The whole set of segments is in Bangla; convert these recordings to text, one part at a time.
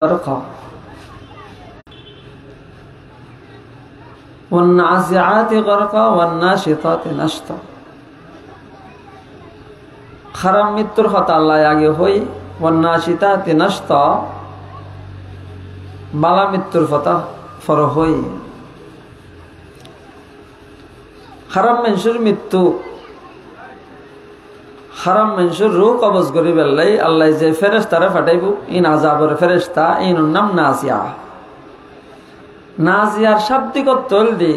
غرقا والنازعات غرقا والناشطات نشطا। খারাপ মৃত্যুর কথা আল্লাহ আগে হই, ওয়ান্নাশিতাতি নাশতা বালা মৃত্যুর কথা ফর হই। খারাপ মানুষের মৃত্যু, খারাপ মানুষের রূহ কবজ করি বেললাই আল্লাহ যে ফেরেশতারে পাঠাইব, ইন আযাবের ফেরেশতা, ইনুর নাম নাজিয়া। নাজিয়ার শাব্দিক অর্থ দি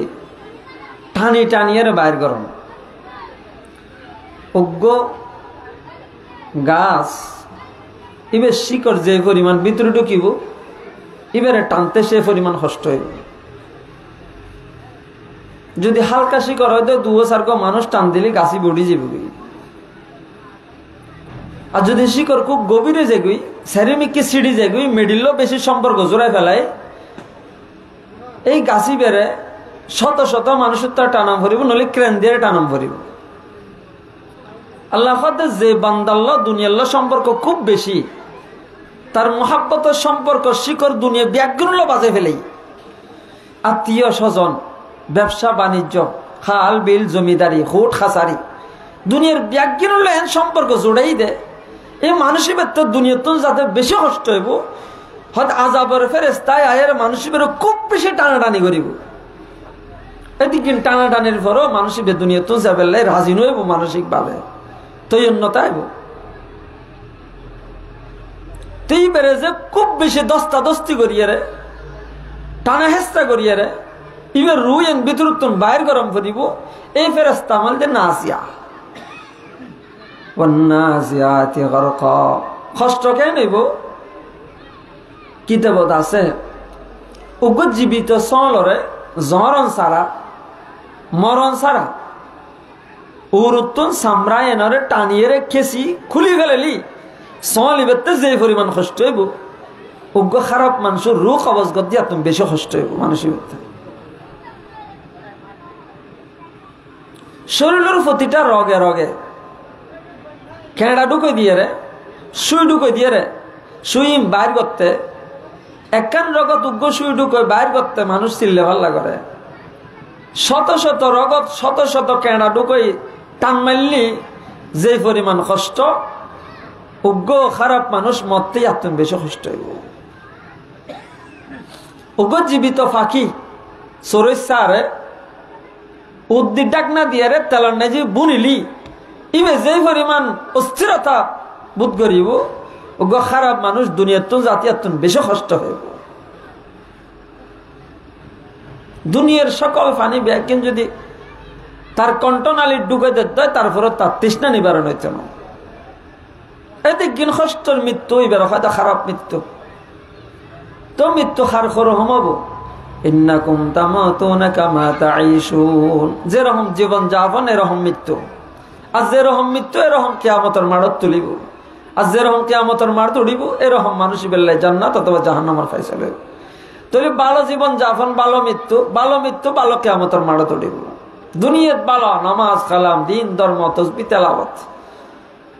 টানি টানিয়ে বাইর গরম। অজ্ঞ গাছ এবার শিকড় যে পরিমাণ ভিতরে ঢুকিব, এবারে টানতে সে পরিমাণ কষ্ট হইব। যদি হালকা শিকড় হয়তো দুয়ো চারকো মানুষ টান দিলে গাছি বড়ি যাবে। আর যদি শিকড় খুব গভীরে যেগুই, সেরেমিককে সিঁড়ি যেগুই, মিডিলও বেশি সম্পর্ক জোড়ায় ফেলায়, এই গাছি বেড়ে শত শত মানুষের তো টানাম ভরিব, নইলে ক্রেন দিয়ে টানাম ভরিব। আল্লাহ যে বান্দাল্লাহ দুনিয়াল্লাহ সম্পর্ক খুব বেশি, তার মহাব্বতের সম্পর্ক শিকড় দুনিয়া ব্যাগগুলো বাজে ফেলেই। আত্মীয় স্বজন, ব্যবসা বাণিজ্য, খাল বিল জমিদারি, হুট খাসারি, দুনিয়ার ব্যাগগুলো এন সম্পর্ক জোড়াই দেয়। এই মানুষের তো দুনিয়াতে যাতে বেশি কষ্ট হইব, হয়তো আযাবের ফেরেশতায় আয়ের মানুষের খুব বেশি টানাটানি করিব। এদিকে টানাটানির পরও মানুষের দুনিয়াতে যাবে রাজি নইব, মানসিক ভাবে তৈন্যতা আইব। তেই বেড়ে যে খুব বেশি দস্তা দস্তি করিয়ে রে, টানা হেস্তা করিয়ে রে, ইবার রুইন বিতরুত্তন বাইর গরম করিব। এই ফেরেশতা আমল যে নাসিয়া, ওয়ান্নাজিয়াতি গারকা। কষ্ট কেন নেব? কিতাবত আছে উগ্র জীবিত সলরে জরন সারা মরণ সারা উরুত্তন সামরায়নরে টানিয়ে রে খেসি খুলি ফেলেলি সলিবেতে যে পরিমাণ কষ্ট হইব, উগ্র খারাপ মানুষের রূহ কবজ গদ দিয়ে তুমি বেশি কষ্ট হইব। মানুষের শরীরের প্রতিটা রগে রগে কেঁড়া ঢুকে দিয়ে রে, সুই ঢুকে দিয়ে রে, সুই বাইর করতে একখান রগত উগ্র সুই ঢুকে বাইর করতে মানুষ চিল্লে ভাল্লা করে। শত শত রগত শত শত কেঁড়া ঢুকে টান মারলি যে পরিমাণ কষ্ট, উগ্র খারাপ মানুষ মরতেই আত্ম বেশি কষ্ট হইব। উগ্র জীবিত ফাঁকি সরসারে উদ্দির ডাক না দিয়ে রে তেলার নাই যে বুনিলি, ইবে যে পরিমাণ অস্থিরতা বোধ করিব, উগ্র খারাপ মানুষ দুনিয়াত জাতি আত্ম বেশি কষ্ট হইব। দুনিয়ার সকল ফানি ব্যাকিন যদি তার কণ্ঠনালীর ঢুকে দিতে হয়, তারপরে তার তৃষ্ণা নিবারণ হইতে না। এদিন কষ্টর মৃত্যু এবার হয়তো খারাপ মৃত্যু, তো মৃত্যু খার খর হমাব। ইন্নাকুম তামাতুনা কামা তাঈশুন, যেরকম জীবন যাপন এরকম মৃত্যু। আর যেরকম মৃত্যু এরকম কিয়ামতের মাড়ত তুলিব, আর যেরকম কিয়ামতের মাড় তুলিব এরকম মানুষ বেল্লায় জান্নাত অথবা জাহান্নামের ফায়সালা হইব। তাহলে ভালো জীবন যাপন, ভালো মৃত্যু, ভালো মৃত্যু, ভালো কিয়ামতের মাড় তুলিব। দুনিয়াত ভালো নামাজ কালাম দিন ধর্ম তসবিহ তেলাওয়াত,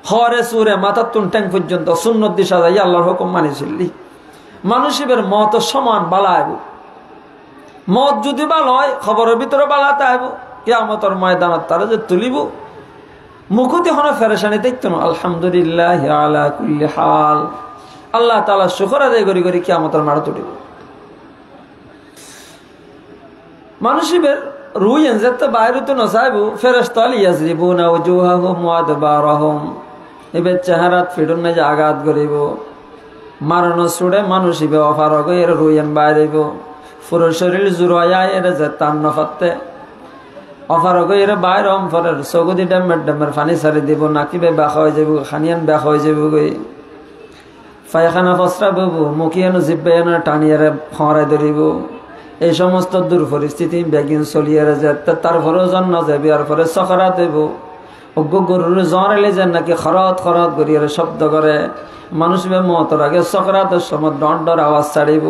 হরে সুরে মাথা তুন ট্যাং পর্যন্ত সুন্নত দিশা যাই আল্লাহর হুকুম মানিছিলি, মানুষের মত সমান বালা আইব। মত যদি ভালো হয় খবরের ভিতরে বালাতে আইব, কিয়ামতের ময়দানত তারা যে তুলিব মুখতি হন ফেরেশানি দেখতো না। আলহামদুলিল্লাহ আলা কুল্লি হাল, আল্লাহ তাআলা শুকর আদায় করি করি কিয়ামতের মাড় তুলিব। মানুষের রুই এনজেতে বাইরে তো নসাইব ফেরেশতা ইয়াজরিবুনা ওয়াজুহাহুম ওয়া আদবারহুম, এবে চেহারাত ফিডুন না যে আঘাত করিব, মারণ ছুড়ে মানুষ ইবে অফারগ এর রুইন বাইরেব, পুরো শরীর জুড়ায়া এর যে তান নফাতে অফারগ এর বাইরে অমফরের সগুদি ডেমের ডেমের ফানি সারি দিব, নাকিবে ব্যাখা হয়ে যাব, খানিয়ান ব্যাখা হয়ে যাব, গই পায়খানা ফসরা ববু মুখিয়ানো জিব্বায়ানো টানিয়ারে খরাই ধরিব। এই সমস্ত দূর পরিস্থিতি বেগিন চলিয়ে যেতে তারপরেও জন্ম যাবে, আর পরে সখরা দেব অজ্ঞ গরুর জ্বর এলে যেন নাকি খরত খরত করিয়ে শব্দ করে মানুষ মতর আগে সখরাতের সময় ডর ডর আওয়াজ ছাড়িব,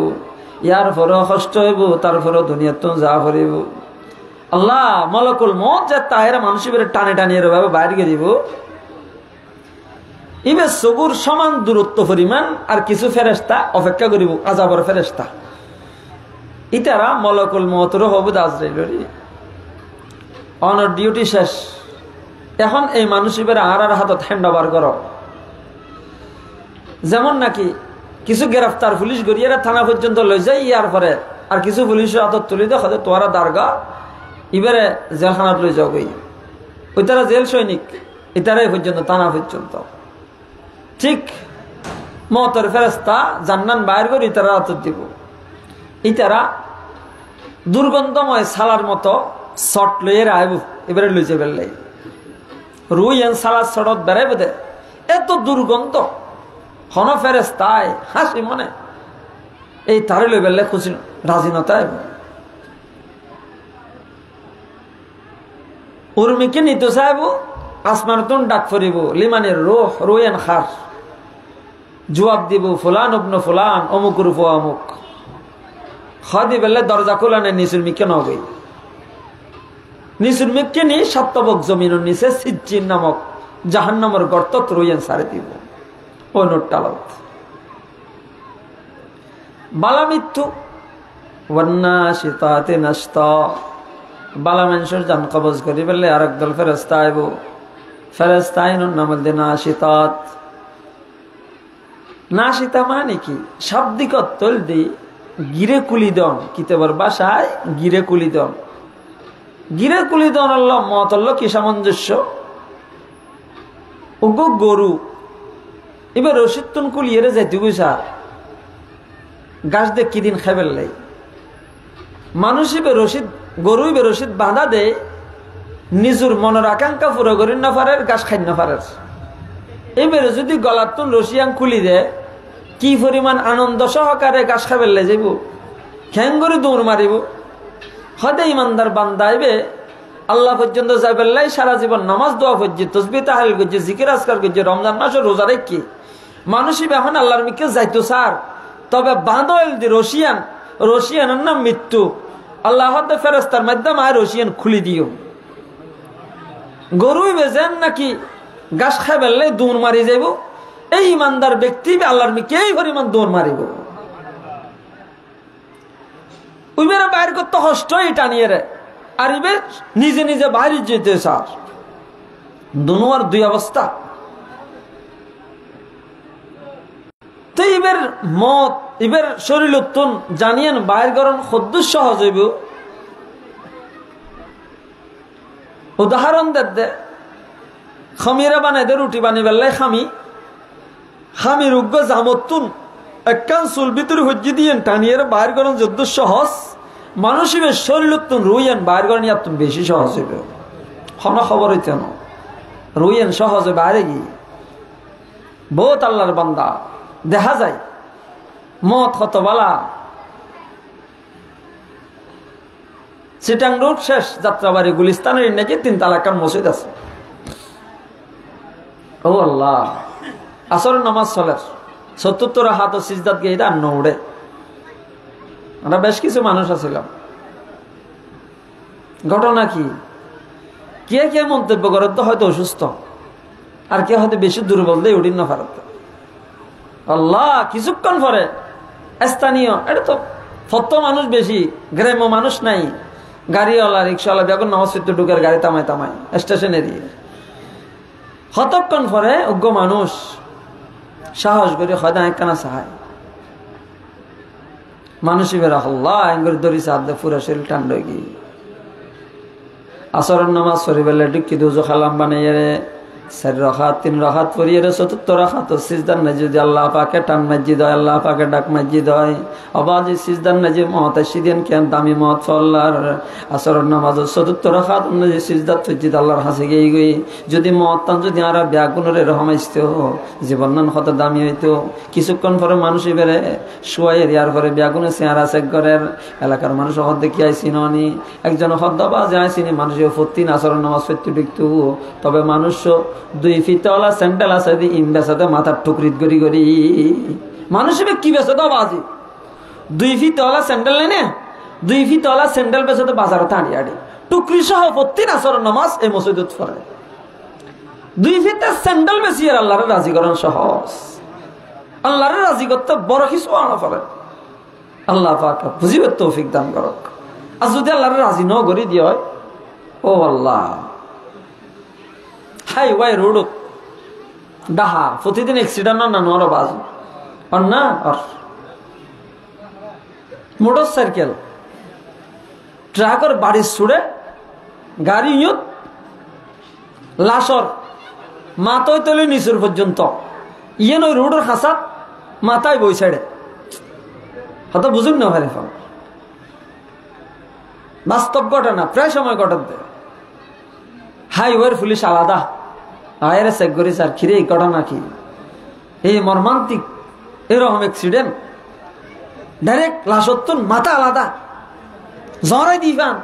ইয়ার পরেও কষ্ট হইব, তারপরেও দুনিয়াত যা ভরিব। আল্লাহ মলকুল মত যে তাহের মানুষের টানে টানিয়ে ভাবে বাইরে দিব, ইবে সবুর সমান দূরত্ব পরিমাণ আর কিছু ফেরেশতা অপেক্ষা করিব আযাবের ফেরেশতা ইতারা মলকুল মউতর হবুদ আজরাইলরি অনর ডিউটি শেষ এখন এই মানুষ ইবের আর হাতত হ্যান্ড ওভার করো যেমন নাকি কিছু গ্রেফতার পুলিশ গড়িয়ে থানা পর্যন্ত লই যায় ইয়ার পরে আর কিছু পুলিশের হাতত তুলি দেয় হয়তো তোরা দারগা ইবারে জেলখানাত লই যাও গই ওই তারা জেল সৈনিক ইতারাই পর্যন্ত থানা পর্যন্ত ঠিক মওতর ফেরেশতা জান্নান বাইর করে ইতারা হাতত দিব ইতারা দুর্গন্ধময় সালার মতো শট লইয়ে আইব এবারে লই যাবে লাই রুই এন সালাদ সড়ত বেড়াইব দে এত দুর্গন্ধ হন ফেরেশতায় হাসি মনে এই তারে লই বেললে খুশি রাজিনতায় উর্মিকে নিতে চাইব আসমান তুন ডাক ফরিব লিমানের রোহ রুয়েন খার জবাব দিব ফুলান ইবনে ফুলান অমুক রূপ অমুক খাদি বেললে দরজা খোলানে নিসুরমিকে নগই নিসুরমিকে নি সপ্তবক জমিনের নিচে সিজ্জিন নামক জাহান্নামের গর্তত রুয়েন সারে দিব ও নোটটালত বালা মৃত্যু ওয়ান্নাশিতাতে নাশতা বালা মানুষের জান কবজ করি বললে আর একদল ফেরেশতা আইব ফেরেশতা আইনুন নামল দে নাশিতাত নাশিতা মানে কি শাব্দিক অর্থল দি গিরে কুলিদন কিতাবের ভাষায় গিরে কুলিদন গিরে কুলিদন আল্লাহ মতল্ল কি সামঞ্জস্য ওগো গরু এবার রশিদ তুন কুলিয়ে যাইতে গুছা গাছ দেখ কি দিন খাইবেল লাই মানুষ ইবে রশিদ গরু ইবে রশিদ বাঁধা দে নিজের মনের আকাঙ্ক্ষা পুরো করি না পারের গাছ খাই না পারের এবারে যদি গলার তুন রশিয়াং খুলি দে কি পরিমাণ আনন্দ সহকারে গাছ খাইবেল লাই যাইব খ্যাং করে দৌড় মারিব হদে ইমানদার বান্দাইবে আল্লাহ পর্যন্ত যাইবেল লাই সারা জীবন নামাজ দোয়া করছে তসবিহ তাহলিল করছে জিকির আজকার করছে রমজান মাসে রোজা রেখে মানুষই এখন আল্লাহর মিকে যাইতো স্যার তবে বাঁধল দি রশিয়ানের নাম মৃত্যু আল্লাহ ফেরেশতার মাধ্যমে আর রশিয়ান খুলি দিও গরুই বেজেন নাকি গাছ খাই বেললে দৌড় মারি যাইব এই ইমানদার ব্যক্তি আল্লাহর মিকে এই পরিমাণ দৌড় মারিব উইবেরা বাইর করতে কষ্ট এটা নিয়ে রে আর ইবে নিজে নিজে বাইরে যেতে স্যার দুনোয়ার দুই অবস্থা তো ইবের মত ইবের শরীর উত্তন জানিয়েন বাইর গরম খদ্দুস সহজ হইব উদাহরণ দে খামিরা বানাই দে রুটি বানি বেললাই খামির উগ্র জামতুন একখান চুল ভিতরে হজ্জি দিয়ে টানিয়ে বাইর গরম যদ্দু সহজ মানুষ ইবের শরীর উত্তন রুইয়েন বাইর গরম ইয়াতুন বেশি সহজ হইব হন খবর হইতে না রুইয়েন সহজে বাইরে গিয়ে বহুত আল্লাহর বান্দা দেখা যায় মত কত বালা চিটাং রোড শেষ যাত্রাবাড়ি গুলিস্তানের নাকি 3 তালাকার মসজিদ আছে ও আল্লাহ আসর নামাজ চলে ৭০ হাত সিজদাত গিয়ে এটা আন্ন উড়ে আমরা বেশ কিছু মানুষ আছিলাম ঘটনা কি কে কে মন্তব্য করেন তো হয়তো অসুস্থ আর কে হয়তো বেশি দুর্বল দিয়ে উঠিন না ভারত আল্লাহ কিছুক্ষণ পরে স্থানীয় এটা তো ফত মানুষ বেশি গ্রাম্য মানুষ নাই গাড়িওয়ালা রিক্সাওয়ালা বেগুন নামাজ পড়তে ঢুকার গাড়ি তামায় স্টেশনে দিয়ে কতক্ষণ পরে অজ্ঞ মানুষ সাহস করে হয়তো একখানা সাহায় মানুষই বেরা আল্লাহ এঙ্গর দড়ি সাহায্য পুরা শরীর ঠান্ডা গিয়ে আসরের নামাজ সরি বেলা ডুকি দুজো খালাম বানাইয়ে 4 রাকাত 3 রাকাত পড়িয়ে 74 রাকাত সিজদার নাজি যদি আল্লাহ পাকে টান মসজিদ হয় আল্লাহ পাকে ডাক মসজিদ হয় আবাজি সিজদার নাজি মুতাশিদিন কেন দামি মত ফল্লার আসরের নামাজ 74 রাকাত নাজি সিজদাত মসজিদ আল্লাহর হাসে গই যদি মতান যদি আর ব্যাগুনরে রহমাইতো জীবনন কত দামি হইতো কিছুক্ষণ পরে মানুষ বেরে শুয়াই ইয়ার পরে ব্যাগুনে চেহারা চেক করের এলাকার মানুষ হদ দেখি আইছিনি একজন হদ্দাবাজ আইছিনি মানুষের ফত্তিন আসরের নামাজ পড়তে দেখতো তবে মানুষ 2 ফিতওয়ালা স্যান্ডেল আছে দি ইমবেসাতে মাথার টুকরিত গড়ি গড়ি মানুষে কি বেছে দাও বাজি 2 ফিতওয়ালা স্যান্ডেল নেনে 2 ফিতওয়ালা স্যান্ডেল বেছে তো বাজারে টানি আড়ি টুকরি সহ প্রতি আসর নামাজ এই মসজিদত পড়ে দুই ফিতে স্যান্ডেল বেশি আর আল্লাহরে রাজি করেন সহজ। আল্লাহরে রাজি করতে বড় কিছু আনা পারে। আল্লাহ পাক বুঝিবে তৌফিক দান করক। আর যদি আল্লাহরে রাজি ন করি দিয়ে হয়, ও আল্লাহ হাইওয়ে রোড ডাহা প্রতিদিন অ্যাক্সিডেন্ট না নোয়ার বাজ আর না আর মোটর সাইকেল ট্রাকের বাড়ি ছুড়ে গাড়ি ইয়ত লাশর মাথায় তলে নিচুর পর্যন্ত ইয়েন ওই রোডের খাসাত মাথায় বই ছেড়ে হয়তো বুঝুন না ভাই বাস্তব ঘটনা প্রায় সময় ঘটাতে হাইওয়ের পুলিশ আলাদা আয়ের চেক করি স্যার খিরে এই ঘটনা কি এই মর্মান্তিক এরকম অ্যাক্সিডেন্ট ডাইরেক্ট লাশত্তর মাথা আলাদা জরাই দিবান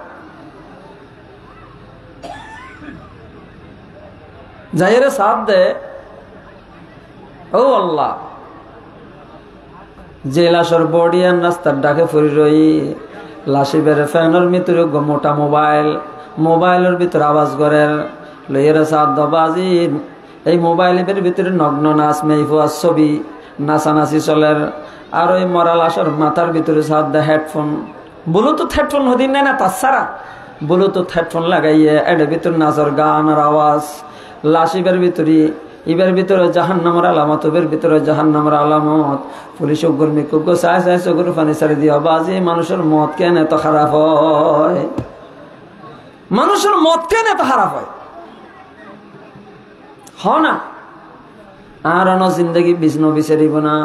যাইরে সাথ দে ও আল্লাহ যে লাশর বডি আর রাস্তার ডাকে ফুরি রই লাশি বেড়ে ফ্যানের ভিতরে মোটা মোবাইলের ভিতরে আওয়াজ করেন লইয়ের সাথ দবাজি এই মোবাইলের ভিতরে নগ্ন নাচ মেইফুয়ার ছবি নাচানাচি চলের আর ওই মরা লাশর মাথার ভিতরে সাথ দে হেডফোন ব্লুটুথ হেডফোন হদিন নাই না তাছাড়া ব্লুটুথ হেডফোন লাগাইয়ে এর ভিতরে নাচর গান আর আওয়াজ লাশিবের ভিতরে ইবের ভিতরে জাহান্নামের আলামত ওবের ভিতরে জাহান্নামের আলামত পুলিশ কর্মী কুক চাই চাই চকুর পানি ছাড়ি দিয়া বাজি মানুষের মত কেন এত খারাপ হয় মানুষের মত কেন এত খারাপ হয় না আর অন জিন্দগি বিষ্ণু বিচারিব না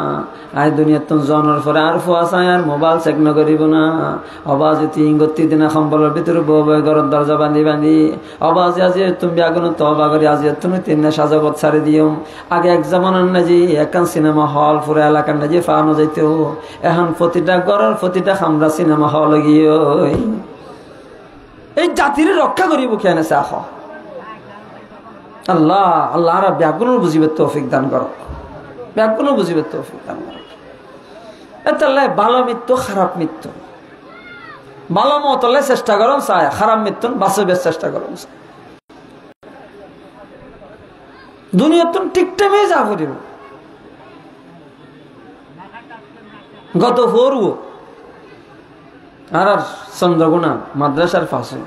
আয় দুনিয়াত তুমি জনের পরে আর ফুয়া চাই আর মোবাইল চেক নকরিব না অবাজে তিনগতি দিনা সম্বলের ভিতরে বউ বউ ঘরের দরজা বান্ধি অবাজে আজি তুমি আগুন তো অবা করি আজি তুমি তিন সাজাবত ছাড়ি দিও আগে এক জামানার নাজি একান সিনেমা হল পুরো এলাকার নাজি ফানো যাইতো এখন প্রতিটা ঘরের প্রতিটা খামরা সিনেমা হল গিয়ে এই জাতির রক্ষা করিব কেন চাহ আল্লাহ আল্লাহ আর ব্যাগুলো বুঝিবে তৌফিক দান করো ব্যাগুলো বুঝিবে তৌফিক দান করো এতাল্লাহ ভালো মৃত্যু খারাপ মৃত্যু ভালো মতলে চেষ্টা করো চায় খারাপ মৃত্যু বাঁচবের চেষ্টা করো দুনিয়া তুমি ঠিক টাইমে যা করিব গত ফরু আর চন্দ্রগুনা মাদ্রাসার পাশে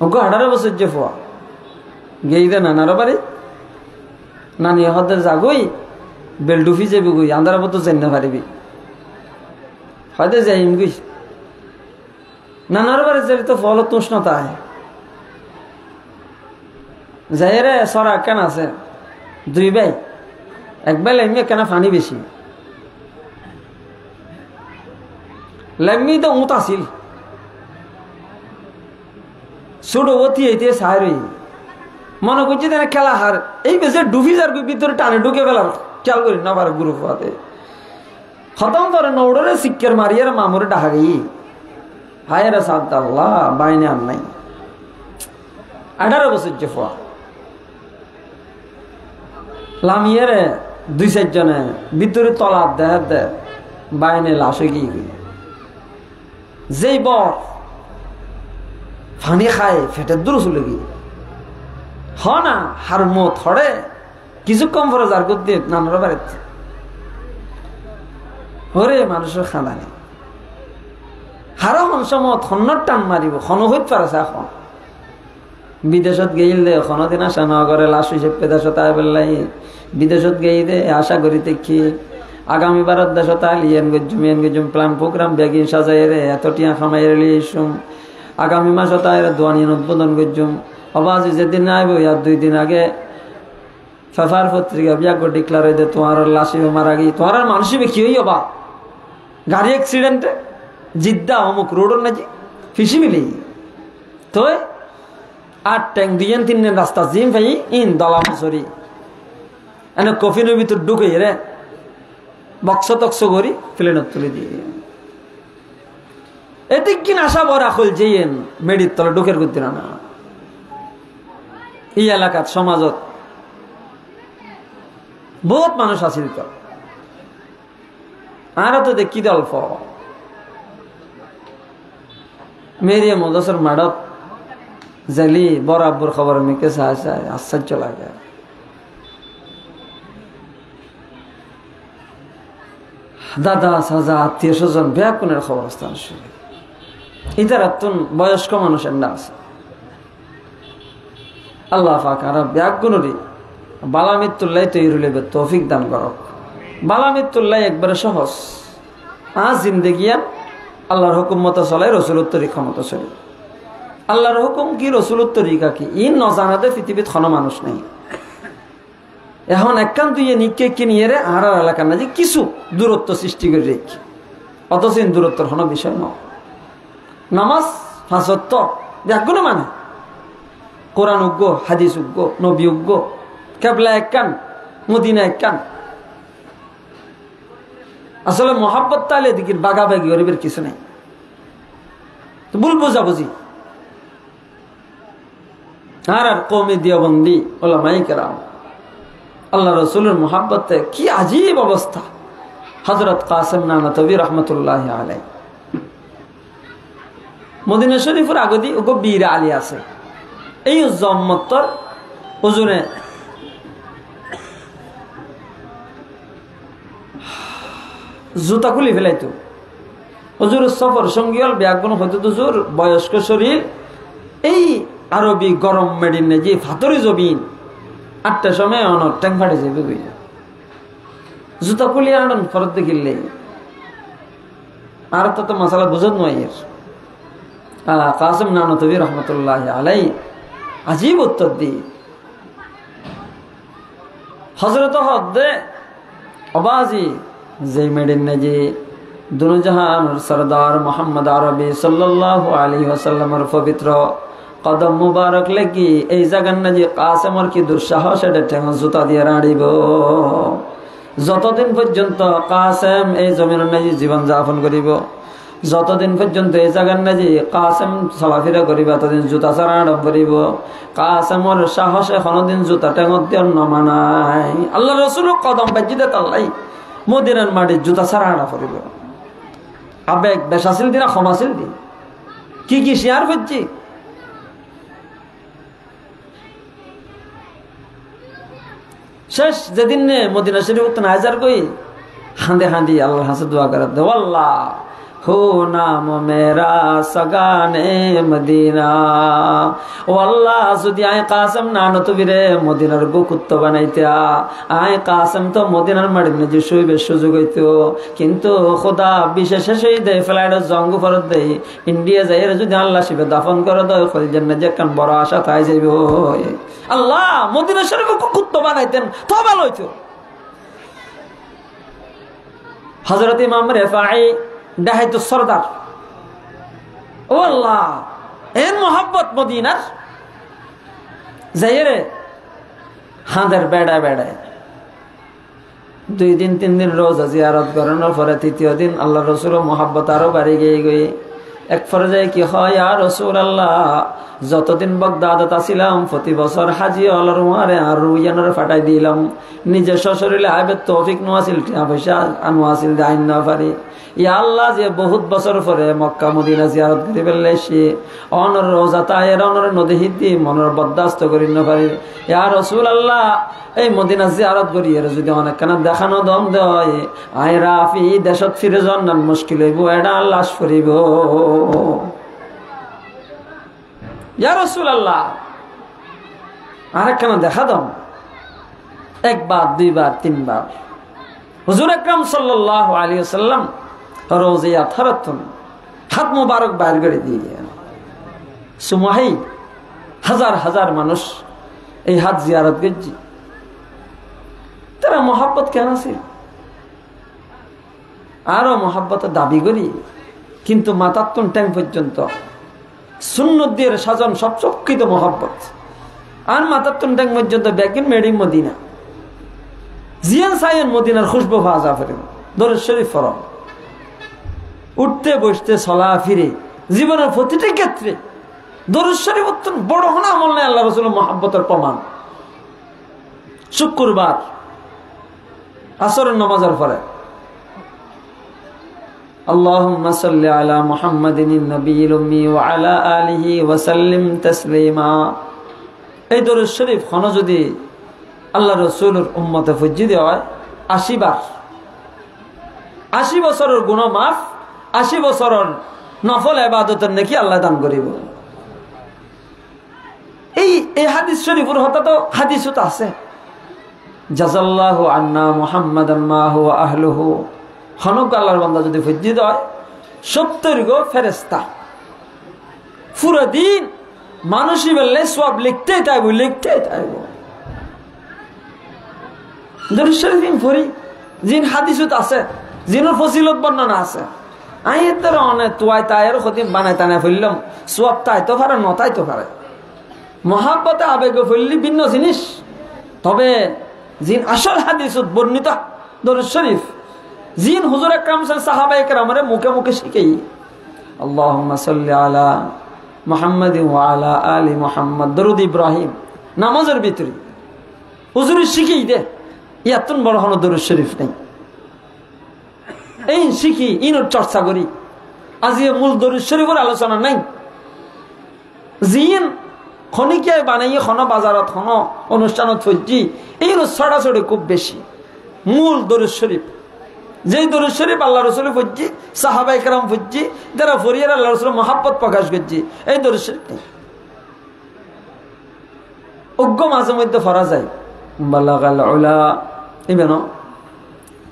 ওকে 18 বছর যে ফোয়া গেই দে নানার বাড়ি নানি হতে যাগই বেলডুফি যাবি গই আন্ধার মতো জানতে পারিবি হয়তো যাইম গই নানার বাড়ি যাবি তো ফল তুষ্ণতা যাই রে সরা কেন আছে দুই ভাই এক ভাই লাইমি কেন পানি বেশি লাইমি তো উঁত আসিল ছোট অতি হইতে সাই রই মনে করছি যেন খেলা হার এই বেশি ডুবি যার ভিতরে টানে ঢুকে ফেলার খেয়াল করি না পারে গ্রুপ হাতে খতম করে নৌড়ে শিক্ষার মারিয়ার মামুরে ডাহা গই হায়ের সাদ আল্লাহ বাইনে আর নাই 18 বছর যে ফোয়া লামিয়ে 2-4 জনে ভিতরে তলা দে বাইনে লাশে গিয়ে গই যেই বর ফানি খায় ফেটের দূর চলে গিয়ে না হার মত হড়ে কিছু কম ফরজ আর করতে নানার বাড়িতে হরে মানুষের খানা নেই হারা হনসমত হন্নর টান মারিব খন হইত পারছে এখন বিদেশত গেইল দে দিন আশা ন করে লাশ হিসেবে পেদাশত আয় বেলাই বিদেশত গেই দে আশা করি দেখি আগামী বারত দেশত আলিয়েন গজুম প্ল্যান প্রোগ্রাম ব্যাগি সাজাই রে এতটিয়া খামাই লিসুম আগামী মাসত আয় দোয়ানিয়ান উদ্বোধন গজুম অবাজি যেদিন আইব ইয়ার 2 দিন আগে ফেফার পত্রিকা বিয়াগ ডিক্লার হয়ে দে তোমার লাশি মারা গিয়ে তোমার মানুষই কি হই অবা গাড়ি অ্যাক্সিডেন্টে জিদ্দা অমুক রোডর নাকি ফিসি মিলি তো 8 ট্যাঙ্ক 2-3 রাস্তা জিম ভাই ইন দলা মসরি এনে কফিনের ভিতর ঢুকে রে বক্স তক্স করি প্লেনত তুলে দিয়ে এদিক কিন আশা বড় খুল যেন মেডির তলে ঢুকের করতে না এই এলাকার সমাজত বহুত মানুষ আছিল তো আর তো দেখি অল্প মেরিয়া মদসর মাডত জালি বড় আব্বুর খবর মেয়েকে চায় চায় আশ্চর্য লাগে। দাদা সাজা আত্মীয় স্বজন ব্যাকুনের খবরস্থান শুনে ইতার বয়স্ক মানুষের না আছে। আল্লাহ পাক আর ব্যাগুণরই বালা মৃত্যুল্লাহ তৈরি লেবে তৌফিক দান করক। বালা মৃত্যুল্লাহ একবারে সহজ। জিন্দেগিয়ান আল্লাহর হুকুম মতো চলে, রসুলের তরিকা মতো চলে। আল্লাহর হুকুম কি, রসুলের তরিকা কি, ই নজানাতে পৃথিবীত কোনো মানুষ নেই। এখন একখান তুই নিকে কি নিয়ে রে আর এলাকার না যে কিছু দূরত্ব সৃষ্টি করে রেখি, অথচ দূরত্বর কোনো বিষয় নয়। নামাজ ফাঁসত্ব ব্যাগুণ মানে কোরআন উগ্য, হাদিস উগ্য, নবী উগ্য, কেবলা একখান, মদিনা একখান। আসলে মোহাব্বত তাহলে দিকির বাগাবাগি গরিবের কিছু নেই, ভুল বোঝাবুঝি। আর কৌমি দিয়াবন্দি ওলামাই কেরাম আল্লাহ রসুলের মোহাব্বতে কি আজীব অবস্থা। হযরত কাসেম নানতবী রহমতুল্লাহ আলাই মদিনা শরীফের আগদি ওগো বীর আলী আছে। এই জম্মতর ওজনে জুতা খুলি ফেলাইতো। হুজুর সফর সঙ্গী হল ব্যাগুন হয়তো হুজুর বয়স্ক শরীর, এই আরবি গরম মেডিন যে ফাতরি জবিন 8টার সময় অনর ট্যাং ফাটে যাবে বুঝা জুতা খুলি আনন ফরত দেখিলে আর তো মশালা বুঝত নয়। এর কাসেম নানতবী রহমতুল্লাহ আলাই আজীব উত্তর দি হজরত হদ্দে অবাজি যে মেডিন যে দুজাহান সরদার মোহাম্মদ আরবি সাল্লাল্লাহু আলাইহি ওয়াসাল্লামের পবিত্র কদম মুবারক লেগি এই জায়গার না যে কাসেমর কি দুঃসাহস, এটা ঠেঙ জুতা দিয়ে রাড়িব। যতদিন পর্যন্ত কাসেম এই জমিনের নাজি জীবন যাপন করিব, যতদিন পর্যন্ত এই জায়গার নাজি কাসেম চলাফেরা করিব, ততদিন জুতা ছাড়া আরম্ভ করিব। কাসেমর সাহসে কোনোদিন জুতা ঠেঙত দিয়ে নমানাই। আল্লাহ রসুল কদম বাজিতে তাল্লাই মদিনার মাটির জুতা ছাড়া আড়া করিব। আবেগ বেশাছিল দিনা ক্ষমাছিল দিন কি কি শেয়ার করছি। শেষ যেদিন নে মদিনা শরীফ উত্তর হাজার কই হাঁদে হাঁদি আল্লাহ হাসে দোয়া করে দে আল্লাহ हो नाम मेरा सगाने मदीना ओ अल्लाह যদি আয় কাসেম না নতবিরে মদিনার বুকুত্ত বানাইতা আয় কাসেম তো মদিনার মাটিতে যে শুইবে সুযোগ হইতো, কিন্তু খোদা বিশেষ সেই দে ফ্লাইট জঙ্গ ফরত দে ইন্ডিয়া যাইরে যদি আল্লাহ শিবে দাফন করে দয় খোল জান্নাত যে কান বড় আশা তাই যাইবে। আল্লাহ মদিনা শরীফ বুকুত্ত বানাইতেন তো ভালো হইতো। হযরত ইমাম রিফাঈ ডাহাইতো সরদার, ও আল্লাহ এর মোহাব্বত মদিনার যাইরে হাঁদের বেড়ায় বেড়ায় 2 দিন 3 দিন রোজা জিয়ারত করানোর পরে 3য় দিন আল্লাহ রসুলের মোহাব্বত আরো বাড়ি গিয়ে এক পর্যায়ে কি হয়, ইয়া রাসূলুল্লাহ যতদিন বাগদাদত আছিলাম প্রতি বছর হাজি আল্লাহর মারে আর রুইয়ানরে ফাটাই দিলাম, নিজে সশরীরে আইবে তৌফিক নোয়াছিল টিয়া পয়সা আনোয়াছিল আইন না পারি। ইয়া আল্লাহ যে বহুত বছর পরে মক্কা মদিনা জিয়ারত করে ফেললেছি, অনর রোজা তায়ের অনর নদী হিদ্দি মনের বরদাস্ত করি না পারি। ইয়া রাসূলুল্লাহ এই মদিনা জিয়ারত করি এর যদি অনেক কানা দেখানো দম দেয় আয় রাফি দেশত ফিরে যান মুশকিল হইব, এটা লাশ করিব। ইয়া রাসূলুল্লাহ আরেকখানা দেখা দাও, 1 বার 2 বার 3 বার হুজুর আকরাম সাল্লাল্লাহু আলাইহি ওয়াসাল্লাম রোজিয়া থারাতুন হাত মুবারক বাইর করে দিয়ে সুমাহি হাজার হাজার মানুষ এই হাত জিয়ারত করছি। তারা মোহাব্বত কেন আছে আরো মোহাব্বতের দাবি করি, কিন্তু মাতাত্তন টাইম পর্যন্ত সুন্নত দিয়ে সাজান সব চক্ষিত মোহাব্বত আর মাতাত্তন টাইম পর্যন্ত ব্যাগিন মেডিং মদিনা জিয়ান সাইন মদিনার খুশবু ভাজা ফেরেন দরুদ শরীফ ফরম উঠতে বসতে চলা ফিরে জীবনের প্রতিটি ক্ষেত্রে দরুদ শরীফ অত্যন্ত বড় হনা আমল নেই আল্লাহ রাসূলের মোহাব্বতের প্রমাণ। শুক্রবার আসরের নামাজের পরে আল্লাহুম্মা সাল্লি আলা মুহাম্মাদিন নবিয়্যিল উম্মি ওয়া আলা আলিহি ওয়া সাল্লিম তাসলিমা। এই দরুদ শরীফ খন যদি আল্লাহ রাসূলের উম্মতে ফজি দেওয়া হয় 80 বার, 80 বছরের গুনাহ মাফ, 80 বছরের নফল ইবাদতের নেকি আল্লাহ দান করিব। এই হাদিস শরীফের হতা তো হাদিসত আছে, জাযাল্লাহু আন্না মুহাম্মাদান মা হুয়া আহলুহু। হনক আল্লাহর বান্দা যদি ফজি দেয় 70 গো ফেরেশতা পুরো দিন মানুষই বললে সব লিখতেই থাকবো, লিখতেই থাকবো। দরুদ শরীফ পড়ি, জিন হাদিসত আছে, জিনের ফজিলত বর্ণনা আছে। আই এর অনেক তুয়াই তাইয়ের খতিম বানাই টানাই ফেললাম, সব তাই তো পারে, নতাই তো পারে। মহাব্বতে আবেগ ফেললি ভিন্ন জিনিস, তবে জিন আসল হাদিসত বর্ণিত দরুদ শরীফ জিন হুজুর আকরাম সাহাবায়ে কেরামের মুখে মুখে শিখাই। আল্লাহুম্মা সাল্লি আলা মুহাম্মাদিন ওয়া আলা আলি মুহাম্মাদ। দরুদ ইব্রাহিম নামাজের ভিতরে হুজুর শিখাই দে, ইয়াতুন বড় হন দরুদ শরীফ নেই। এই শিখি ইনোর চর্চা করি। আজ মূল দরুদ শরীফের আলোচনা নাই। জিন খনিকিয়ায় বানাইয়ে খন বাজারত খন অনুষ্ঠানত ফজি এই ছড়াছড়ি খুব বেশি। মূল দরুদ শরীফ, যেই দরুদ শরীফ আল্লাহ রসুল ফজি, সাহাবায়ে কেরাম ফজি, যারা ফরিয়ার আল্লাহ রসুল মহাব্বত প্রকাশ করছি, এই দরুদ শরীফ নেই। অজ্ঞ মাঝে মধ্যে ফরা যায় বালাগাল উলা ইবেন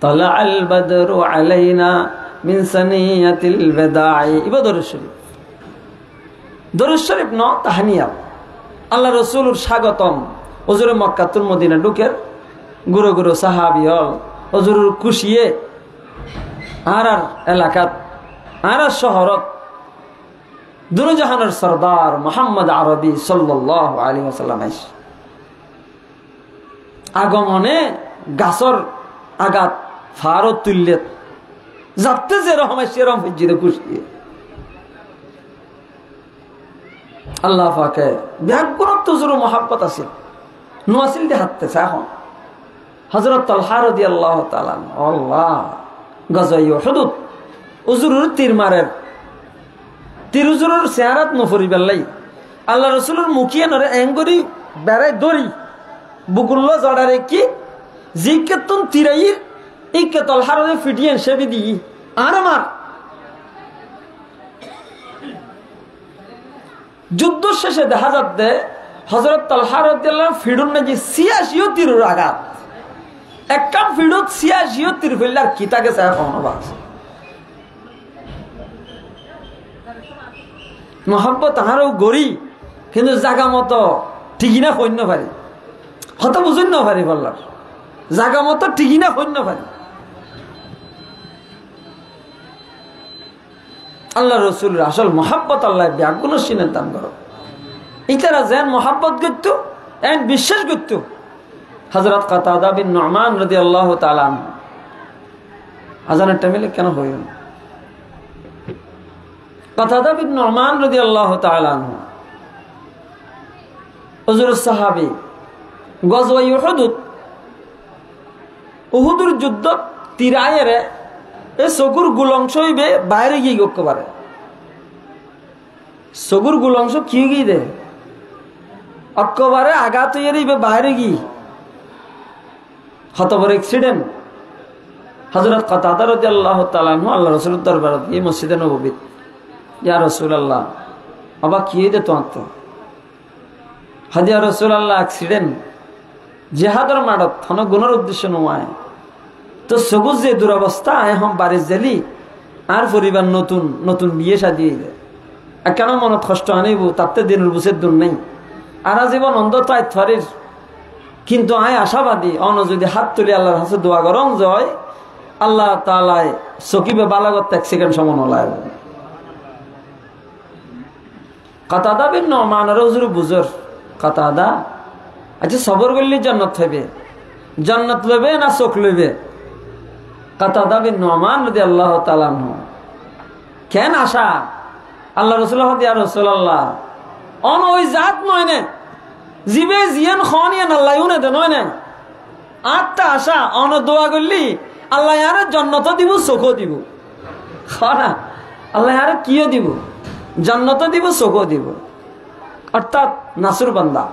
তালাআল বদরু আলাইনা মিন সানিয়াতিল বিদাই। ইবা দরুদ শরীফ। দরুদ শরীফ ন তাহনিয়া আল্লাহ রসুলের স্বাগতম। হুজুরে মক্কাতুল মদিনা ঢুকের গুরু গুরু সাহাবী হল হুজুরের খুশিয়ে আর এলাকাত আর শহরত দুরজাহানের সরদার মুহাম্মদ আরবি সাল্লাল্লাহু আলাইহি ওয়াসাল্লাম আগমনে গাছর আগাত ফারত তুল্যত যাতে যেরকম সেরকম ফজিরে খুশি। আল্লাহ পাকে ব্যাগুণত হুজুরের মহাব্বত আছে, নোয়াসিল দিয়ে হাঁটতেছে। এখন হযরত তালহা রাদিয়াল্লাহু তাআলা আল্লাহ গজওয়ায়ে উহুদ হুজুরের তীর মারের তীর হুজুরের চেহারাত নফরি বেলাই আল্লাহ রসুলের মুখিয়ে নরে এঙ্গরি বেড়ায় দড়ি বুকুল্ল জড়ারে কি জিকেতুন তিরাইর ইকে তালহা রে ফিটিয়ে সেবি দি আর আমার যুদ্ধ শেষে দেখা যাচ্ছে হযরত তালহা রাদিয়াল্লাহু ফিডুন নাজি 86 তীরের আঘাত, একদম ফিডুত 86 তীর ফেললার কিতা গেছে এখন আওয়াজ। মহাব্বত আরো গড়ি কিন্তু জাগা মতো ঠিকই না সৈন্য পারি, হত বুঝুন না পারি বললার জাগা মতো ঠিকই না সৈন্য পারি। আল্লাহ রসুল আসল মহাব্বত আল্লাহ ব্যাগুণ সিনের দান করো। ইতারা যেন মহাব্বত করত এন বিশ্বাস করত। হযরত কাতাদা বিন নুমান রাদিয়াল্লাহু তাআলা আনহু আজানের টাইমে কেন হইল? কাতাদা বিন নুমান রাদিয়াল্লাহু তাআলা আনহু হুজুরের সাহাবী, গজওয়ায়ে উহুদের যুদ্ধ তিরায়েরে এই চকুর গুলংশ হইবে বাইরে গিয়ে গক্ষ পারে। চকুর গুলংশ কি গিয়ে দে অক্কবারে আঘাত হইবে বাইরে গিয়ে হতবর অ্যাক্সিডেন্ট। হযরত কাতাদা রাদিয়াল্লাহু তাআলা আনহু আল্লাহ রাসূলের দরবারে এই মসজিদে নববীত, ইয়া রাসূলুল্লাহ আবা কি হইতে তো হাদিয়া রাসূলুল্লাহ অ্যাক্সিডেন্ট জিহাদের মাঠত থন গুণের উদ্দেশ্য নয় তো সবুজ যে দুরবস্থা এখন বাড়ি জেলি আর পরিবার নতুন নতুন বিয়ে সাজিয়ে কেন মনত কষ্ট আনিব তাতে দিনের বুঝের দূর নেই আর জীবন অন্ধ তাই থরের। কিন্তু আয় আশাবাদী অন যদি হাত তুলি আল্লাহর হাতে দোয়া গরম জয় আল্লাহ তাআলায় সকিবে বালাগত 1 সেকেন্ড সমান হলায়। কাতাদা বিন নুমান হুজুর বুজুর কাতাদা আচ্ছা সবর করলে জান্নাত হবে, জান্নাত লবে না চোখ লবে? কাতাদা বিন নুমান রাদিয়াল্লাহু তাআলা আনহু কেন আশা আল্লাহ রাসূল ইয়া রাসূলুল্লাহ অন ওই জাত নয় না জিবে জিয়ান খানিয়া আল্লাহ ইউনে দে নয় না আটটা আশা অন দোয়া করলি আল্লাহ ইয়ারে জান্নাত দিব চোখ দিব। না আল্লাহ আরে কিও দিব, জান্নাতও দিব, চোখও দিব। অর্থাৎ নাসুর বান্দা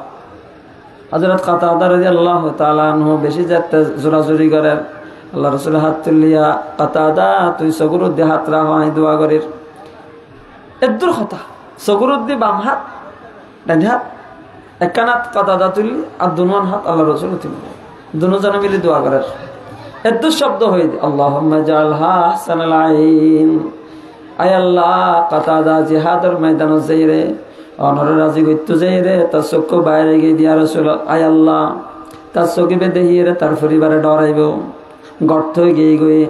হযরত কাতাদা রাদিয়াল্লাহু তাআলা আনহু বেশি যাতে জোরাজুরি করেন। আল্লাহ রাসূল হাত তুলিয়া, কাতাদা তুই চকুর দিয়ে হাত রাখ, আমি দোয়া করির। এদুর কথা চকুর দিয়ে বাম হাত, ডান হাত, একখান হাত কাতাদা তুলি আর দুনোয়ান হাত আল্লাহ রাসূল তুলি, দুজনে মিলে দোয়া করার। এদুর শব্দ হয়ে আল্লাহুম্মা জাআলহা আহসানাল আইন। আয় আল্লাহ, কাতাদা জিহাদের ময়দানে যাই রে, অনরে রাজি করতে যাই রে, তার চক্ষু বাইরে গিয়ে দিয়া রাসূল, আয় আল্লাহ তার চোখে দেখিয়ে রে তার পরিবারে ডরাইব, গর্ত গিয়ে গিয়ে।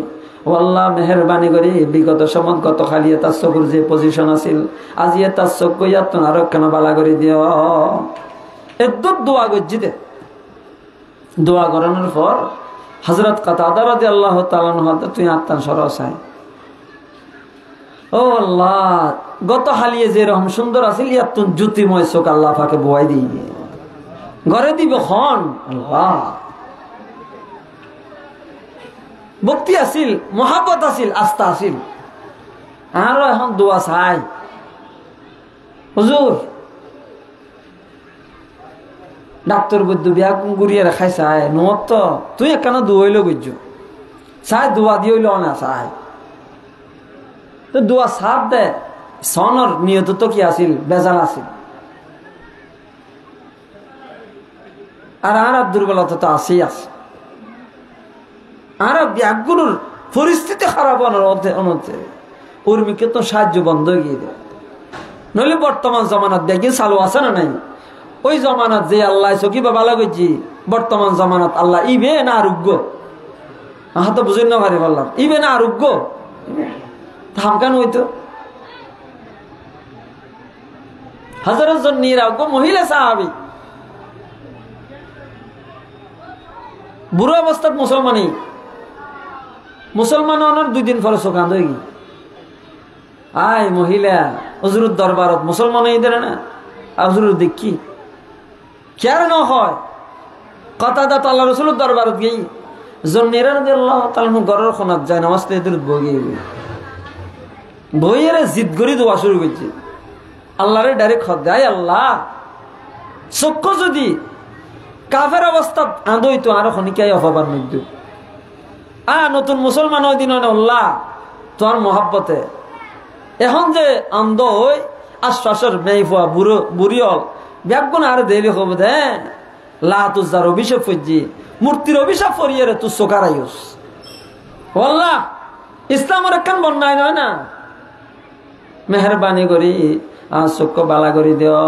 ও আল্লাহ মেহরবানি করি বিগত সময় গত খালিয়ে তার চকুর যে পজিশন আছিল, আজিয়ে তার চোখ গইয়া তো আরো কেন বালা করে দিও। এদ্দুর দোয়া গজ্জি দে। দোয়া করানোর পর হযরত কাতাদা রাদিয়াল্লাহু তাআলা আনহু, তুই আত্মান সরসায়, ও আল্লাহ গত হালিয়ে যে রকম সুন্দর আছিল, ইয়াত জ্যোতিময় চোখ আল্লাহ পাকে বয়াই দিই ঘরে দিব খন। আল্লাহ ভক্তি আছিল, মহাব্বত আছিল, আস্থা আছিল। আরো এখন দোয়া চাই, হুজুর ডাক্তার বৈদ্য বিয়া গুড়িয়ে রেখাই চাই নত তো তুই একখানা দুইল বুঝছ চাই দোয়া দিয়ে হইল না চাই তো দোয়া সাপ দে। সনর নিয়ত তো কি আছিল, বেজাল আছিল। আর দুর্বলতা তো আসেই আছে। আর ব্যাগগুলোর পরিস্থিতি খারাপ অনতে উর্মিকে তো সাহায্য বন্ধ হয়ে গিয়ে দেয়। নইলে বর্তমান জমানাত ব্যাগে চালু আছে না নাই? ওই জমানাত যে আল্লাহ চকি বা ভালো করছি, বর্তমান জমানাত আল্লাহ ইবে না আরোগ্য, আহা তো বুঝেন না ভারি বললাম, ইবে না আরোগ্য থামকান হইতো। হাজার জন নিরাগ্য মহিলা সাহাবী বুড়ো অবস্থাত মুসলমান অনার 2 দিন পরে চোখান হয়ে গি আয় মহিলা হুজুরের দরবারত মুসলমান এই দেয় না, হুজুরের দেখি কেন না হয় কথা দাত আল্লাহ রসুলের দরবারত গেই জন্মেরা রাদিয়াল্লাহু তাআলা ঘরের খনাত যায় নামাজ তেদুর বগি বইয়ের জিদ করি দোয়া শুরু করছে। আল্লাহরে ডাইরেক্ট খত দেয়, আল্লাহ চক্ষু যদি কাফের অবস্থা আঁদই তো আরো খনিকাই অপবার মৃত্যু নতুন মুসলমান ওই দিন আল্লাহ তোমার মহাব্বতে এখন যে আন্দ হই আশ্বাসের মেয়ে ফুয়া বুড়ো বুড়িয়ল ব্যাগুন আর দেরি হব দে লা তুজার অভিশাপ ফজি মূর্তির অভিশাপ ফরিয়ে রে তুই চোখারাইস আল্লাহ ইসলামের একখান বন্যায় নয় না, মেহরবানি করি চক্ষু বালা করে দিও।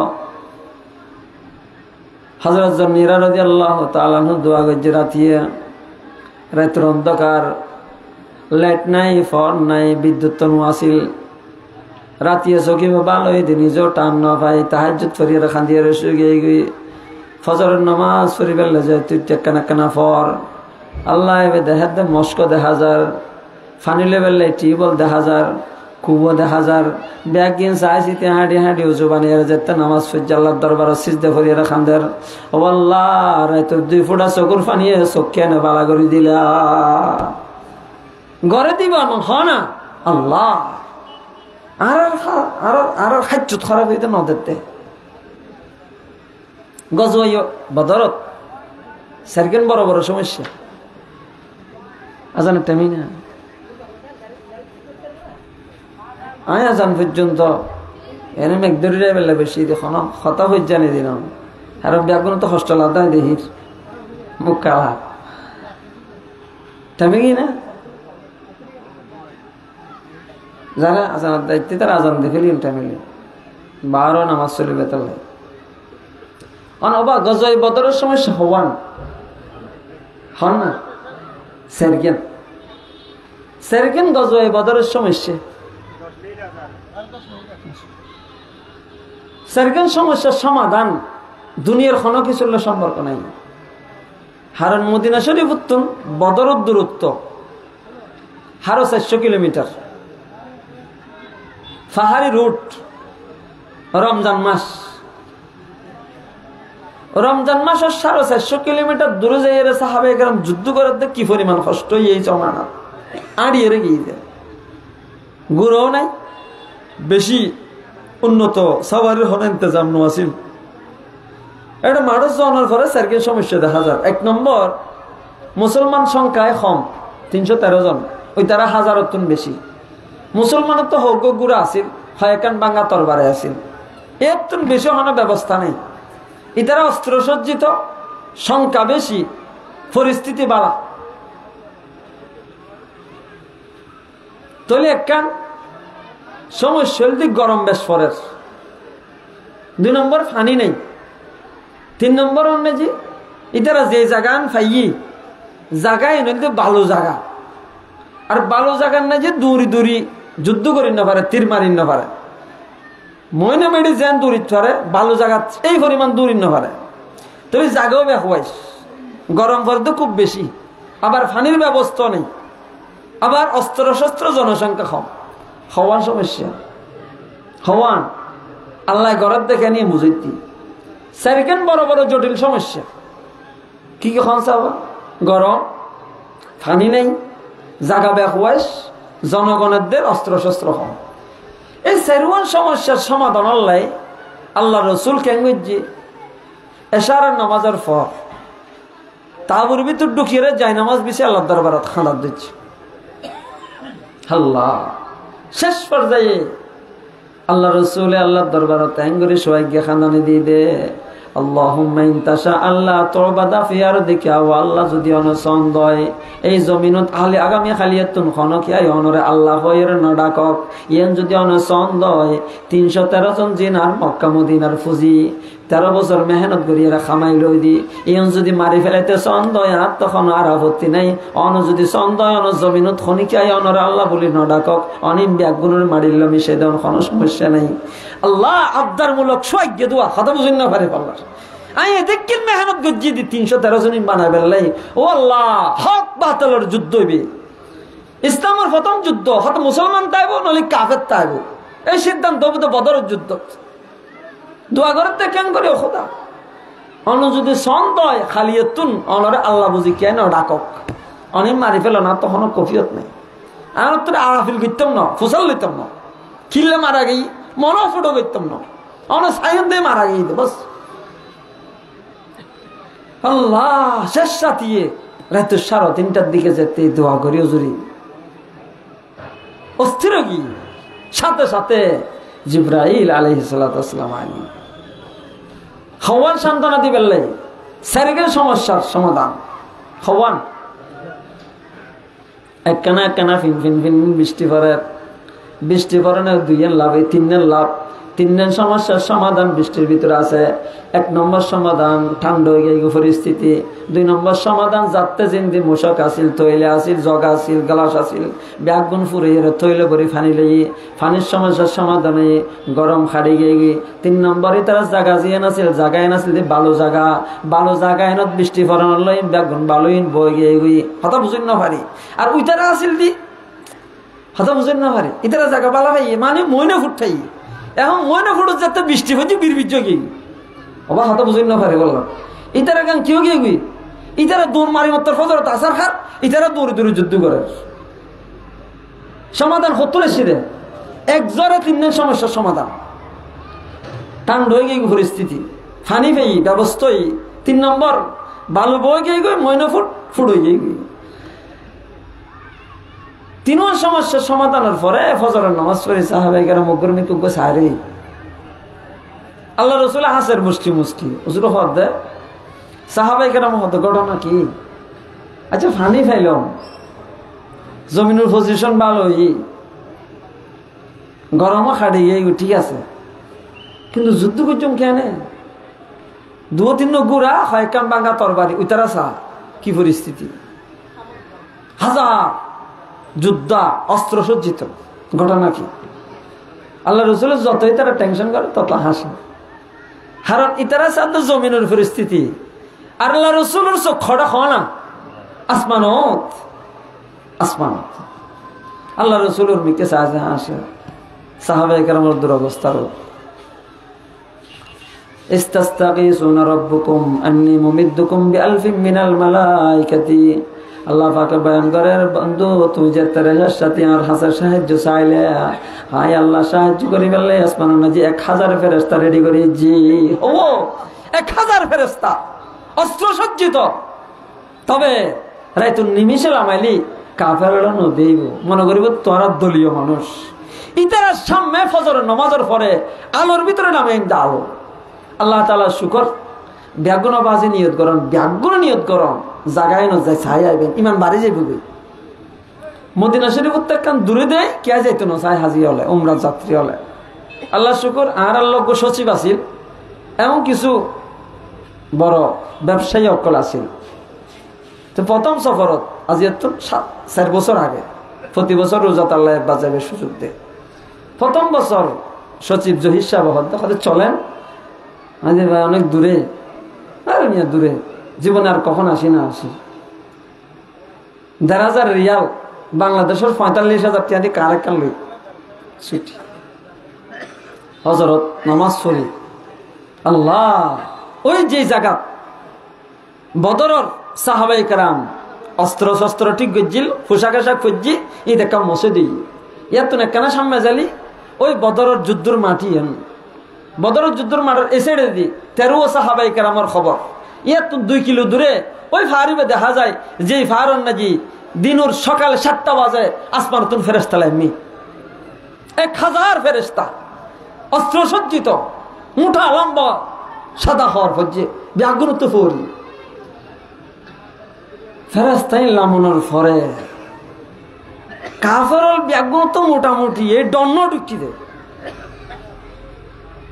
হযরত জন্নিরা রাদিয়াল্লাহু তাআলা আনহু দোয়া গজ্জে রাতিয়ে, রাতের অন্ধকার, লাইট নাই, ফোন নাই, বিদ্যুৎ তো আসিল। রাতিয়ে চকি ভালো হইতে নিজেও টান না পাই, তাহাজ্জুদ ফরিয়ে খান দিয়ে শুয়ে গিয়ে ফজরের নামাজ পড়ি বেলা যায় তুই টেক্কানা ফর আল্লাহ এবার দেখা দে মস্ক 10,000 ফানি লেভেল টিউবওয়েল 10,000 কুয়ো 10,000 ব্যাগ গিন চাইছি তে হাঁটি হাঁটি উজু বানিয়ে যেতে নামাজ পড়ছে আল্লাহর দরবারে সিজদা ফরিয়ে খান্দের। ও আল্লাহ রাতে 2 ফুটা চকুর ফানিয়ে চোখে নে বালা করে দিলা ঘরে দিবা না আল্লাহ আর খাদ্য খারাপ হইতে ন দেখতে গজওয়াই বদরত সার্কেন বড় বড় সমস্যা আজানের টাইমই না আয় আজান পর্যন্ত এনে মেঘদুরিরে বেলা বেশি দেখুন হতা হয়ে জানি দিন আর ব্যাগুন তো হোস্টেল আদায় দেহির মুখ কালা টাইমে কি না যারা আজানের দায়িত্বে তারা আজান দেখে লিন টাইমে 12 নামাজ চলিবে তাহলে অবা গজওয়াই বদরের সমস্যা হওয়ান হন না সেরকেন গজওয়াই বদরের সমস্যা সেরকেন সমস্যার সমাধান দুনিয়ার কোনো কিছুর সম্পর্ক নাই। হারন মদিনা শরীফ উত্তম বদরের দূরত্ব হারো 400 কিলোমিটার, পাহাড়ি রুট, রমজান মাস 450 কিলোমিটার দূরে যাই সাহাবায়ে কেরাম যুদ্ধ করার কি পরিমাণ কষ্ট এই জমানা আড়িয়ে গিয়ে গুরুও নাই, বেশি উন্নত সাওয়ারের হন ইন্তজাম নোয়াছিল। এটা মানুষ জনের পরে চারটি সমস্যা দেখা যায়। 1 নম্বর, মুসলমান সংখ্যায় কম, 313 জন, ওই তারা হাজারত বেশি। মুসলমানের তো হগ গুড়া আছিল, হয়কান বাঙ্গা তরবারে আছিল, এর বেশি হওয়ার ব্যবস্থা নেই। ইতারা অস্ত্র সজ্জিত, সংখ্যা বেশি, পরিস্থিতি বাড়া। তাহলে একখান সমস্যা গরম বেশ পরের। 2 নম্বর, পানি নেই। 3 নম্বর যে ইতারা যে জায়গান ফাইয়ে জায়গায় নইলে ভালো জায়গা, আর ভালো জায়গার না যে দূরি দূরি যুদ্ধ করি না পারে, তীর মারি না পারে, ময়না মেডি যেন দূরি পারে, ভালো জায়গা এই পরিমাণ দূরি না পারে। তবে জায়গাও বেহওয়াইস, গরম পরে তো খুব বেশি, আবার পানির ব্যবস্থা নেই, আবার অস্ত্র শস্ত্র জনসংখ্যা কম। হওয়ান সমস্যা, হওয়ান আল্লাহ ঘরের দেখে নিয়ে বুঝাইতি। সেকেন্ড বড় বড় জটিল সমস্যা কি কি খনসাবা? গরম, পানি নেই, জায়গা বেহওয়াইস, জনগণের অস্ত্র শস্ত্র কম। এই সেরওয়ান সমস্যার সমাধান আল্লাহ রসুল কেঙ্গি এশারের নামাজের পর তাবুর ভিতর ঢুকিয়ে যাই নামাজ বিছে আল্লাহ দরবারত খানাত দিচ্ছে। আল্লাহ শেষ পর্যায়ে আল্লাহ রসুল আল্লাহ দরবারত এঙ্গরি সবাই গিয়ে খানানি দিয়ে দে, আল্লাহুম্মা ইনতাশা আল্লাহ তুবাদা ফি আরদিকা, ওয়া আল্লাহ যদি অনসন্দ হয় এই জমিনত আহলে আগামী খালিয়াতুন খনকিয়া অনরে আল্লাহ হয়ের না ডাকক। ইয়ান যদি অনসন্দ হয় 313 জন জিনার মক্কা মদিনার ফুজি 13 বছর মেহনত করি এরা খামাই লই দি, ইয়ান যদি মারি ফেলাইতে ছন্দ হয় আর তখন আর আপত্তি নাই। অন যদি ছন্দ হয় অন জমিনত খনিকিয়া অনরে আল্লাহ বলি না ডাকক, অনিম ব্যাগুনের মারিল মিশে দেন, কোনো সমস্যা নাই। আল্লাহ আবদার মূলক সোয়াগ্য দোয়া কথা বুঝেন না পারে পাল্লার আমি দেখি মেহনত গজ্জি দি 313 জন বানাই বেললাই। ও আল্লাহ, হক বাতিলের যুদ্ধ হইবে, ইসলামের প্রথম যুদ্ধ, হয়তো মুসলমান তাইব নলি কাফের তাইব, এই সিদ্ধান্ত হবে তো বদরের যুদ্ধ। দোয়া করতে কেন করে খোদা অন যদি ছন্দ হয় খালিয়াতুন অনরে আল্লাহ বুঝি কেন ডাকক, অনেক মারি ফেল না তখন কফিয়ত নেই। আমার তো আরাফিল করতাম না, ফুসাল লইতাম না, খিললে মারা গেই মনে ফুটো করতাম না, অনেক সাইন দিয়ে মারা গেই বস। আল্লাহ শেষ সাথিয়ে রাত 3:30টার দিকে যেতে দোয়া করি হুজুরি অস্থির কি সাথে সাথে জিবরাইল আলাইহিস সালাতু ওয়াস সালাম আইনি হওয়ান সান্ত্বনা দিবেন সারিগের সমস্যার সমাধান। হওয়ান একখানা ফিন ফিন ফিন বৃষ্টি পরে না 2 লাভ, এই 3 লাভ। 3 সমস্যার সমাধান বৃষ্টির ভিতরে আছে। 1 নম্বর সমাধান ঠান্ডা হয়ে গিয়ে পরিস্থিতি। 2 নম্বর সমাধান যাতে জিন্দি মশক আসিল, তৈলে আসিল, জগা আসিল, গ্লাস আসিল, ব্যাগুন ফুরিয়ে তৈলে ভরি ফানি লেগে ফানির সমস্যার সমাধানে গরম খাড়ি গিয়ে 3 নম্বরে তারা জাগা জিয়ে নাছিল, জাগায় নাছিল বালো জাগা এনত বৃষ্টি ফরানোর লাই ব্যাগুন বালুইন বই গিয়ে গিয়ে হতা বুঝুন না পারি। আর ওই তারা আসিল দি হতা বুঝুন না পারি, ইতারা জাগা বালা ভাই মানে মইনে ফুটাই এখন মইনে ফুটো যাতে বৃষ্টি হচ্ছে বীরবীর্য কি অবা হতা বুঝুন না পারি বললাম। ইতারা গান কেউ গিয়ে গিয়ে ইতারা দৌড় মারি মাত্র ফজর আসার খার, ইতারা দৌড়ে দৌড়ে যুদ্ধ করে সমাধান হত্তরে সিরে 1 জ্বরে 3 সমস্যার সমাধান। ঠান্ডা হয়ে গিয়ে পরিস্থিতি ফানি ফেই ব্যবস্থাই। 3 নম্বর বালু বই গিয়ে গিয়ে ময়না ফুট হয়ে গিয়ে গিয়ে 3 সমস্যার সমাধানের পরে ফজরের নামাজ পড়ে সাহাবায়ে কেরাম মুকরমি কুকো সারে আল্লাহ রাসূল হাসের মুষ্টি হুজুর হদ দে সাহাবায়ে কেরাম হদ ঘটনা কি? আচ্ছা ফানি ফাইলাম জমিনের পজিশন ভালোই গরমও খাড়ি গিয়ে ঠিক আছে, কিন্তু যুদ্ধ করছম কেন 2-3 গুড়া হয় কাম বাঙ্গা তরবারি উতারা সা কি পরিস্থিতি, হাজার যোদ্ধা অস্ত্র সজ্জিত। ঘটনা কি? আল্লাহ রসুলের যতই তারা টেনশন করে তত হাসে, কারণ ইতারা সাথে জমিনের পরিস্থিতি আর আল্লাহ রসুলের চোখ খড়া খাওয়া না আসমানত আল্লাহ রসুলের মিকে সাহায্যে হাসে। সাহাবায়ে কেরামের দুরবস্থার ইস্তাস্তাগীসুনা রাব্বুকুম আন্নী মুমিদ্দুকুম বিআলফিন মিনাল মালাইকাতি আল্লাহ পাকে বয়ান করে, বন্ধু তুই যে তেরেসার সাথে আর হাসার সাহায্য চাইলে, হায় আল্লাহ সাহায্য করি বললে আসমান মাঝে 1000 ফেরেশতা রেডি করি। জি ও 1000 ফেরেশতা অস্ত্র সজ্জিত। তবে রাইতুন নিমিষে লামাইলি কাফেররা নদীব মনে করিব তোরা দলীয় মানুষ। ইতারা সামনে ফজরের নামাজের পরে আলোর ভিতরে নামে আলো। আল্লাহ তাআলা শুকর, ব্যাগুন বাজে নিয়ত করন, ব্যাগুন নিয়ত করন, জাগায় ন যায় ছাই আইবেন, ইমান বাড়ি যাইবি। মদিনা শরীফ প্রত্যেকখান দূরে দেয় কে যাইতো না ছাই হাজি হলে, উমরা যাত্রী হলে। আল্লাহ শুকর আর আল্লাহ সচিব আছিল, এমন কিছু বড় ব্যবসায়ী অকল আছিল। তো প্রথম সফরত আজি 4 বছর আগে, প্রতি বছর রোজাত আল্লাহ বাজাবে সুযোগ দেয়। প্রথম বছর সচিব জহির সাহেব চলেন, আজি ভাই অনেক দূরে, আর মিয়া দূরে, জীবনে আর কখন আসি না আসি। 1,500 রিয়াল বাংলাদেশের 45,000 টাকা দিয়ে কার কান লই ছুটি হজরত নামাজ পড়ি। আল্লাহ ওই যে জায়গা বদরর সাহাবাই কারাম অস্ত্র শস্ত্র ঠিক গজ্জিল, পোশাক আশাক ফজ্জি, এই দেখা মসে দিই ইয়ার তো কেন সামনে জালি ওই বদরর যুদ্ধর মাটি, বদরর যুদ্ধর মাঠের এসেড়ে দি 13 সাহাবাই কারামের খবর। ইয়ার তো 2 কিলো দূরে ওই ফাহারিবে দেখা যায় যে ফাহারন নাজি দিনুর সকাল 7টা বাজে আসমান তুন ফেরেশতা লাইমি 1000 ফেরেশতা অস্ত্র সজ্জিত, মুঠা লম্বা সাদা হওয়ার ফজ্জে ব্যাগুন তো ফরি ফেরেশতাই লামনের ফরে কাফেরল ব্যাগুন তো মোটামুটি এই দন্ন ঢুকি দে।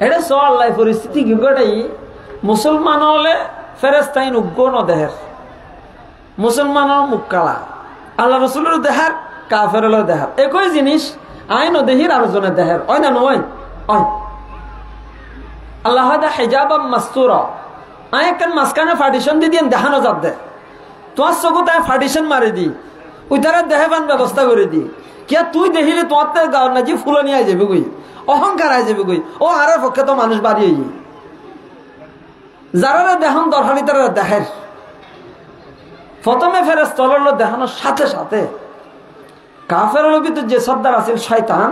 এটা আল্লাহ পরিস্থিতি কি গড়াই মুসলমান হলে ফেরেশতাইন উগ্র ন দেহের, মুসলমানের মুখ কালা, আল্লাহ রসুলের দেহার, কাফেরলের দেহার একই জিনিস, আইন দেহির আর জনের দেহের ওই না নয়। আল্লাহ হেজাব মাস্তুরা আয় কেন মাঝখানে পার্টিশন দিয়ে দিয়ে দেখানো যাব দে, তোমার চকু তাই পার্টিশন মারি দি ওই তারা দেহেবান ব্যবস্থা করে দি কিয়া তুই দেখিলে তোমার তো গাঁর নাজি ফুলনি আই যাবে গই, অহংকার আই যাবে গই, ও আর পক্ষে তো মানুষ বাড়িয়ে যারা দেখান দরকারি তারা দেখার। প্রথমে ফেরেস তলল দেখানোর সাথে সাথে কাফের ভিতর যে সর্দার আছে শয়তান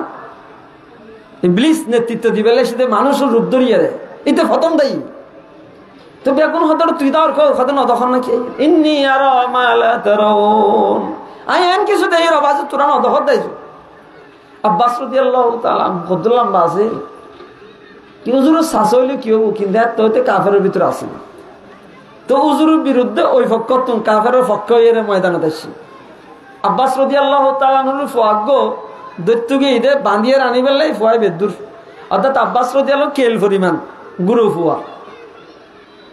ইবলিস নেতৃত্ব দিবে সেটা মানুষের রূপ ধরিয়ে দেয়, এটা প্রথম দায়ী। তো বেগুন হতর তুই দাওয়ার কত না তখন নাকি ইন্নি আর মালা তারাউন আই এন কিছু দেই রবাজ তোরা না দহর দাইছো। আব্বাস রাদিয়াল্লাহু তাআলা আব্দুল্লাহ বাসে কি হুজুর শাসইলে কি হবো, কিন্তু তো হতে কাফেরের ভিতরে আছে না। তো হুজুরের বিরুদ্ধে ওই পক্ষ তুন কাফেরের পক্ষ এর ময়দানে আসছে। আব্বাস রাদিয়াল্লাহু তাআলা নুর ফুয়াগ্গ দৈত্যকে ঈদে বাঁধিয়ে রানি বেলাই ফুয়াই বেদুর, অর্থাৎ আব্বাস রাদিয়াল্লাহু কেল পরিমাণ গুরু ফুয়া।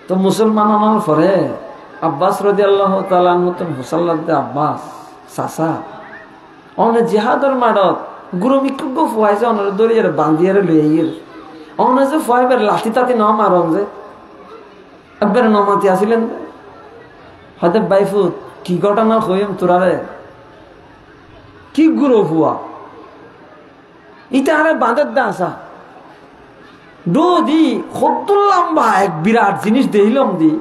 তো মুসলমান হওয়ার পরে আব্বাস রাদিয়াল্লাহু তাআলা নতুন হুসাল্লাদ আব্বাস চাচা অনে জিহাদর মাডত গুরু মিকুগ্য ফুয়াইছে অনের দরিয়ে বাঁধিয়ে লইয়ের অনে যে ফুয়াইবার লাঠি তাতি ন মারন যে একবারে নমাতি আসিলেন হয়তো বাইফুত কি ঘটনা হইম তোরারে কি গুরু ফুয়া ইটা আরে বাঁধের দা আসা ডো দি কত লম্বা এক বিরাট জিনিস দেখিলাম দি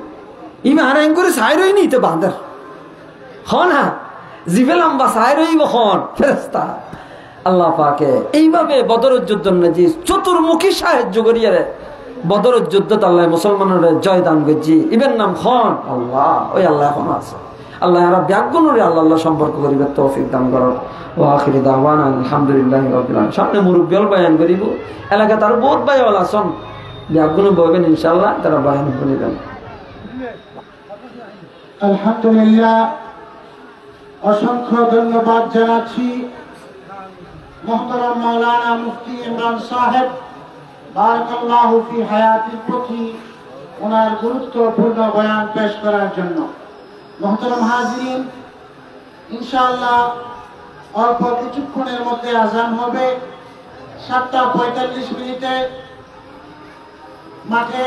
ইমে আর করে সাই রই নি তো বাঁধের হন হ্যাঁ জিভে লম্বা সাই রইব হন ফেরেশতা। আল্লাহ পাকে এইভাবে বদরের যুদ্ধ নাজি চতুর্মুখী সাহায্য করিয়া রে বদরের যুদ্ধ আল্লাহ মুসলমানের জয় দান করছি, ইবের নাম খন আল্লাহ, ওই আল্লাহ এখন আছে। আল্লাহ এরা ব্যাগুণরে আল্লাহ আল্লাহ সম্পর্ক করিবে তৌফিক দান করো। ও আখিরি দাওয়ানা আলহামদুলিল্লাহি রাব্বিল আলামিন। সামনে মুরব্বিয়াল বয়ান করিব, এলাকা তার বহুত ভাইওয়ালা আছেন ব্যাগুণ বলবেন ইনশাআল্লাহ, তারা বয়ান শুনিবেন। আলহামদুলিল্লাহ, অসংখ্য ধন্যবাদ জানাচ্ছি মুহতারাম মাওলানা মুফতি ইমরান সাহেব বারাকাল্লাহু ফি হায়াতির প্রতি ওনার গুরুত্বপূর্ণ বয়ান পেশ করার জন্য। মুহতারাম হাজিরিন, ইনশাআল্লাহ অল্প কিছুক্ষণের মধ্যে আজান হবে। 7টা 45 মিনিটে মাঠে